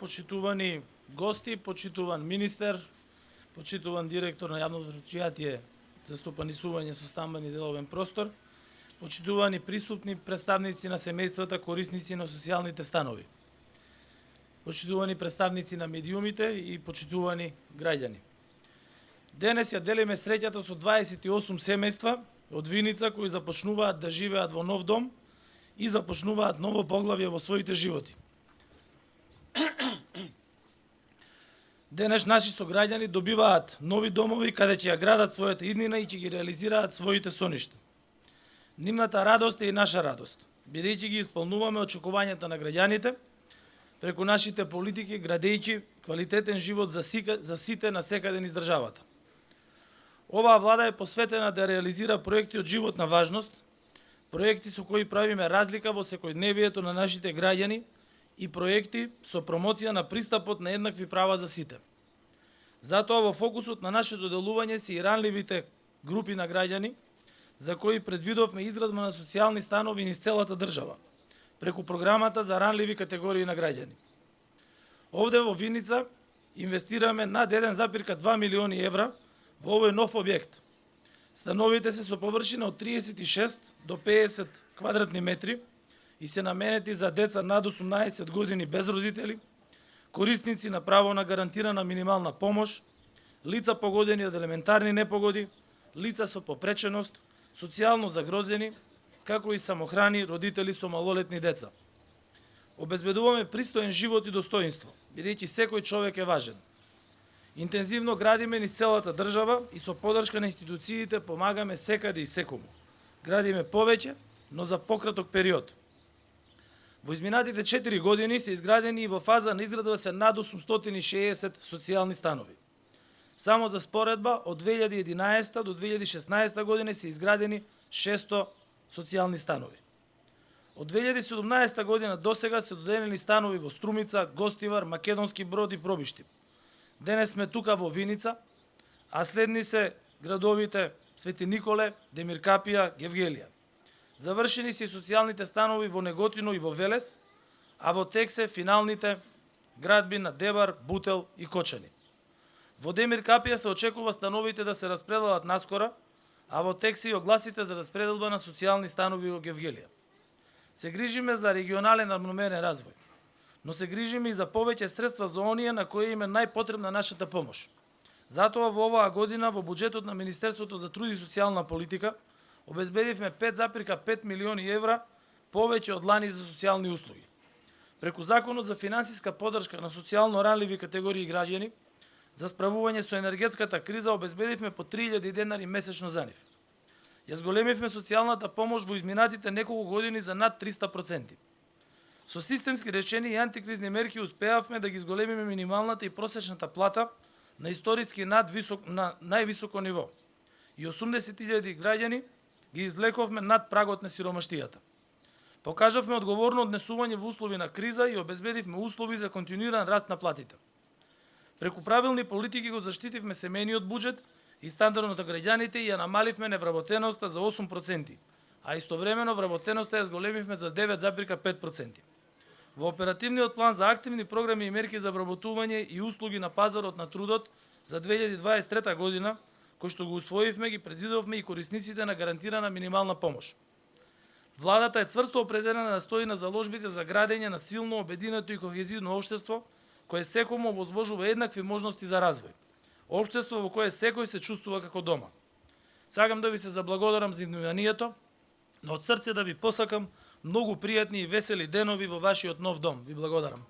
почитувани гости, почитуван министер, почитуван директор на јавното предпријатие за стопанисување со стамбен и деловен простор, почитувани присутни представници на семејствата корисници на социјалните станови, почитувани представници на медиумите и почитувани граѓани. Денес ја делиме среќата со 28 семејства од Виница кои започнуваат да живеат во нов дом и започнуваат ново поглавје во своите животи. Денес наши сограѓани добиваат нови домови каде ќе ја градат својата иднина и ќе ги реализираат своите соништа. Нивната радост е и наша радост, бидејќи ги исполнуваме очекувањата на граѓаните преку нашите политики, градејќи квалитетен живот за сите на секаде низ државата. Оваа влада е посветена да реализира проекти од животна важност, проекти со кои правиме разлика во секојдневието на нашите граѓани и проекти со промоција на пристапот на еднакви права за сите. Затоа во фокусот на нашето делување се и ранливите групи на граѓани, за кои предвидовме изградба на социјални станови низ целата држава, преку програмата за ранливи категории на граѓани. Овде во Виница инвестираме над 1,2 милиони евра во овој нов објект. Становите се со површина од 36 до 50 квадратни метри и се наменети за деца над 18 години без родители, корисници на право на гарантирана минимална помош, лица погодени од елементарни непогоди, лица со попреченост, социјално загрозени, како и самохрани родители со малолетни деца. Обезбедуваме пристоен живот и достоинство, бидејќи секој човек е важен. Интензивно градиме низ целата држава и со поддршка на институциите помагаме секаде и секому. Градиме повеќе, но за пократок период. Во изминатите 4 години се изградени и во фаза на изградба се над 860 социјални станови. Само за споредба, од 2011 до 2016 година се изградени 600 социјални станови. Од 2017 година до сега се доделени станови во Струмица, Гостивар, Македонски Брод и Пробиштип. Денес сме тука во Виница, а следни се градовите Свети Николе, Демиркапија, Гевгелија. Завршени се и социјалните станови во Неготино и во Велес, а во тек се финалните градби на Дебар, Бутел и Кочани. Во Демиркапија се очекува становите да се распределат наскора, а во тек се и огласите за распределба на социјални станови во Гевгелија. Се грижиме за регионален равномерен развој, но се грижиме и за повеќе средства за оние на кои им е најпотребна нашата помош. Затоа во оваа година во буџетот на Министерството за труд и социјална политика обезбедивме 5,5 милиони евра повеќе од лани за социјални услуги. Преку Законот за финансиска поддршка на социјално ранливи категории граѓани за справување со енергетската криза обезбедивме по 3000 денари месечно за нив. Ја зголемивме социјалната помош во изминатите неколку години за над 300%. Со системски решени и антикризни мерки успеавме да ги зголемиме минималната и просечната плата на историски на највисоко ниво и 80.000 граѓани ги излековме над прагот на сиромаштијата. Покажавме одговорно однесување во услови на криза и обезбедивме услови за континуиран раст на платите. Преку правилни политики го заштитивме семејниот буџет и стандардот на граѓаните и ја намаливме невработеноста за 8%, а истовремено вработеноста ја зголемивме за 9,5%. Во оперативниот план за активни програми и мерки за вработување и услуги на пазарот на трудот за 2023 година, кој што го усвоивме, ги предвидовме и корисниците на гарантирана минимална помош. Владата е цврсто определена да стои на заложбите за градење на силно, обединето и кохезивно општество, кое секому овозможува еднакви можности за развој. Општество во кое секој се чувствува како дома. Сакам да ви се заблагодарам за вниманието, но од срце да ви посакам многу пријатни и весели денови во вашиот нов дом. Ви благодарам.